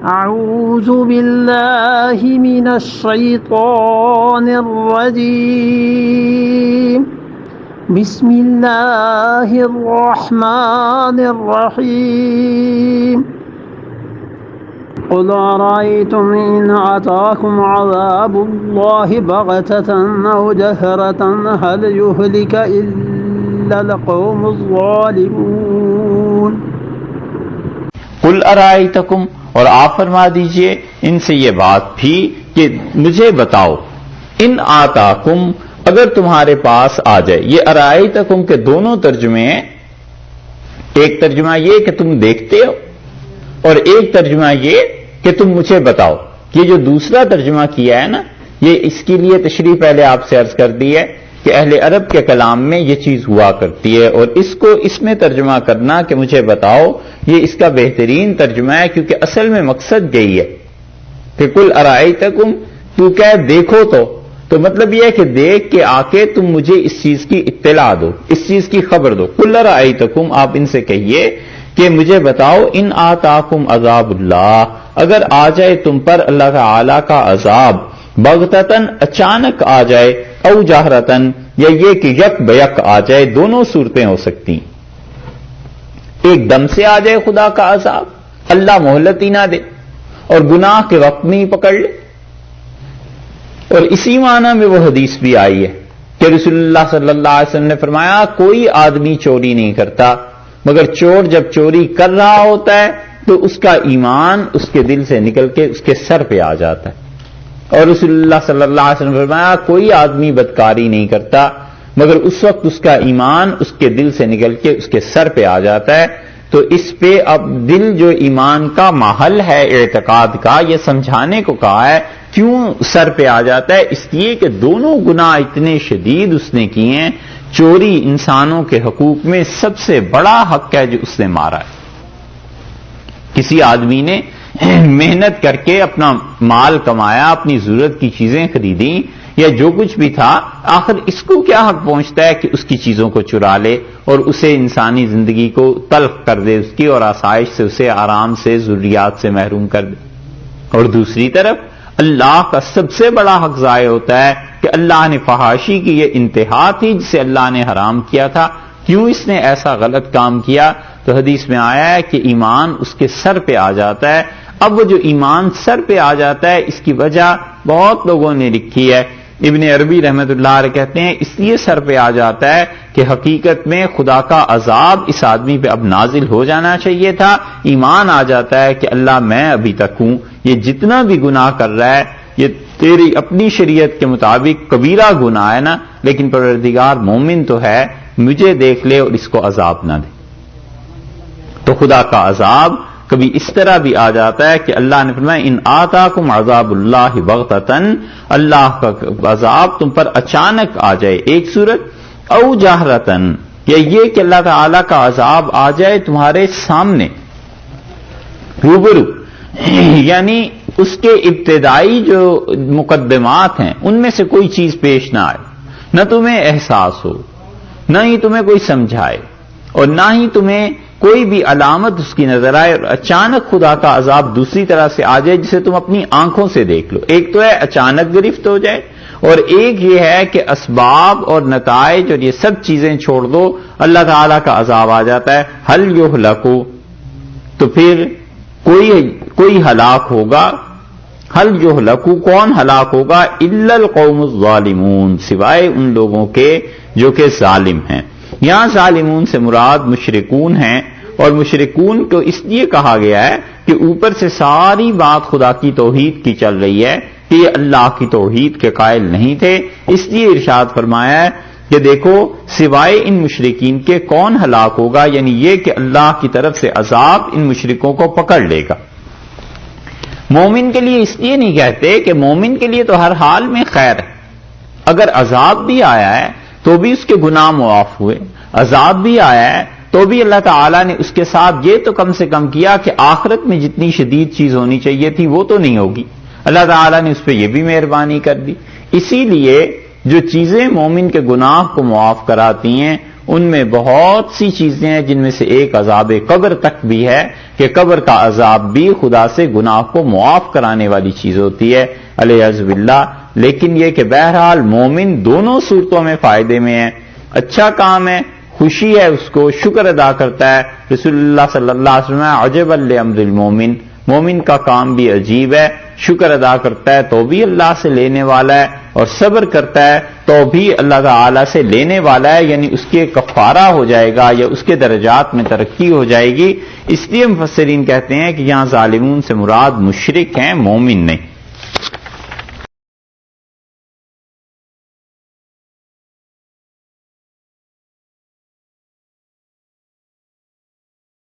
أعوذ بالله من الشيطان الرجيم بسم الله الرحمن الرحيم قل أرأيتم إن أتاكم عذاب الله بغتة أو جهرة هل يهلك إلا القوم الظالمون قل ارائیتکم، اور آپ فرما دیجئے ان سے یہ بات بھی کہ مجھے بتاؤ، ان آتاکم، اگر تمہارے پاس آ جائے۔ یہ ارائیتکم کے دونوں ترجمے ہیں، ایک ترجمہ یہ کہ تم دیکھتے ہو اور ایک ترجمہ یہ کہ تم مجھے بتاؤ۔ یہ جو دوسرا ترجمہ کیا ہے نا، یہ اس کے لیے تشریح پہلے آپ سے عرض کر دی ہے کہ اہل عرب کے کلام میں یہ چیز ہوا کرتی ہے، اور اس کو اس میں ترجمہ کرنا کہ مجھے بتاؤ، یہ اس کا بہترین ترجمہ ہے، کیونکہ اصل میں مقصد یہی ہے کہ کل ارائیتکم، تو کہہ دیکھو تو مطلب یہ ہے کہ دیکھ کے آ کے تم مجھے اس چیز کی اطلاع دو، اس چیز کی خبر دو۔ کل ارائیتکم، آپ ان سے کہیے کہ مجھے بتاؤ، ان آتاکم عذاب اللہ، اگر آ جائے تم پر اللہ تعالی کا عذاب، بغتتن، اچانک آ جائے، او جہرتن، یا یہ کہ یک بیک آ جائے، دونوں صورتیں ہو سکتی، ایک دم سے آ جائے خدا کا عذاب، اللہ مہلت ہی نہ دے اور گناہ کے وقت میں ہی پکڑ لے۔ اور اسی معنی میں وہ حدیث بھی آئی ہے کہ رسول اللہ صلی اللہ علیہ وسلم نے فرمایا، کوئی آدمی چوری نہیں کرتا مگر چور جب چوری کر رہا ہوتا ہے تو اس کا ایمان اس کے دل سے نکل کے اس کے سر پہ آ جاتا ہے۔ اور رسول اللہ صلی اللہ علیہ وسلم نے فرمایا، کوئی آدمی بدکاری نہیں کرتا مگر اس وقت اس کا ایمان اس کے دل سے نکل کے اس کے سر پہ آ جاتا ہے۔ تو اس پہ اب دل جو ایمان کا محل ہے اعتقاد کا، یہ سمجھانے کو کہا ہے کیوں سر پہ آ جاتا ہے، اس لیے کہ دونوں گناہ اتنے شدید اس نے کیے ہیں۔ چوری انسانوں کے حقوق میں سب سے بڑا حق ہے جو اس نے مارا ہے۔ کسی آدمی نے محنت کر کے اپنا مال کمایا، اپنی ضرورت کی چیزیں خریدیں یا جو کچھ بھی تھا، آخر اس کو کیا حق پہنچتا ہے کہ اس کی چیزوں کو چرا لے اور اسے انسانی زندگی کو تلخ کر دے، اس کی اور آسائش سے اسے آرام سے ضروریات سے محروم کر دے۔ اور دوسری طرف اللہ کا سب سے بڑا حق ضائع ہوتا ہے کہ اللہ نے فحاشی کی یہ انتہا تھی جسے اللہ نے حرام کیا تھا، کیوں اس نے ایسا غلط کام کیا؟ تو حدیث میں آیا ہے کہ ایمان اس کے سر پہ آ جاتا ہے۔ اب وہ جو ایمان سر پہ آ جاتا ہے، اس کی وجہ بہت لوگوں نے لکھی ہے۔ ابن عربی رحمۃ اللہ علیہ کہتے ہیں اس لیے سر پہ آ جاتا ہے کہ حقیقت میں خدا کا عذاب اس آدمی پہ اب نازل ہو جانا چاہیے تھا، ایمان آ جاتا ہے کہ اللہ میں ابھی تک ہوں، یہ جتنا بھی گناہ کر رہا ہے یہ تیری اپنی شریعت کے مطابق کبیرہ گناہ ہے نا، لیکن پروردگار مومن تو ہے، مجھے دیکھ لے اور اس کو عذاب نہ دے۔ تو خدا کا عذاب کبھی اس طرح بھی آ جاتا ہے کہ اللہ نے فرمایا ان آتاکم عذاب اللہ بغتتن، اللہ کا عذاب تم پر اچانک آ جائے، ایک صورت، او جہرتن، یا یہ کہ اللہ تعالی کا عذاب آ جائے تمہارے سامنے روبرو، یعنی اس کے ابتدائی جو مقدمات ہیں ان میں سے کوئی چیز پیش نہ آئے، نہ تمہیں احساس ہو، نہ ہی تمہیں کوئی سمجھائے، اور نہ ہی تمہیں کوئی بھی علامت اس کی نظر آئے، اور اچانک خدا کا عذاب دوسری طرح سے آ جائے جسے تم اپنی آنکھوں سے دیکھ لو۔ ایک تو ہے اچانک گرفت ہو جائے، اور ایک یہ ہے کہ اسباب اور نتائج اور یہ سب چیزیں چھوڑ دو، اللہ تعالیٰ کا عذاب آ جاتا ہے۔ حل یہلکو، تو پھر کوئی ہلاک ہوگا، حل یہلکو، کون ہلاک ہوگا، الا القوم الظالمون، سوائے ان لوگوں کے جو کہ ظالم ہیں۔ یہاں ظالمون سے مراد مشرکون ہیں، اور مشرکون کو اس لیے کہا گیا ہے کہ اوپر سے ساری بات خدا کی توحید کی چل رہی ہے کہ یہ اللہ کی توحید کے قائل نہیں تھے، اس لیے ارشاد فرمایا ہے کہ دیکھو سوائے ان مشرکین کے کون ہلاک ہوگا، یعنی یہ کہ اللہ کی طرف سے عذاب ان مشرکوں کو پکڑ لے گا۔ مومن کے لیے اس لیے نہیں کہتے کہ مومن کے لیے تو ہر حال میں خیر ہے، اگر عذاب بھی آیا ہے تو بھی اس کے گناہ معاف ہوئے، عذاب بھی آیا ہے تو بھی اللہ تعالیٰ نے اس کے ساتھ یہ تو کم سے کم کیا کہ آخرت میں جتنی شدید چیز ہونی چاہیے تھی وہ تو نہیں ہوگی، اللہ تعالیٰ نے اس پہ یہ بھی مہربانی کر دی۔ اسی لیے جو چیزیں مومن کے گناہ کو معاف کراتی ہیں ان میں بہت سی چیزیں ہیں جن میں سے ایک عذاب قبر تک بھی ہے کہ قبر کا عذاب بھی خدا سے گناہ کو معاف کرانے والی چیز ہوتی ہے علیہ باللہ. لیکن یہ کہ بہرحال مومن دونوں صورتوں میں فائدے میں ہے. اچھا کام ہے، خوشی ہے، اس کو شکر ادا کرتا ہے. رسول اللہ صلی اللہ علیہ وسلم عجبا لامر المومن، مومن کا کام بھی عجیب ہے، شکر ادا کرتا ہے تو بھی اللہ سے لینے والا ہے، اور صبر کرتا ہے تو بھی اللہ تعالی سے لینے والا ہے، یعنی اس کے کفارہ ہو جائے گا یا اس کے درجات میں ترقی ہو جائے گی. اس لیے مفسرین کہتے ہیں کہ یہاں ظالمون سے مراد مشرک ہیں، مومن نہیں.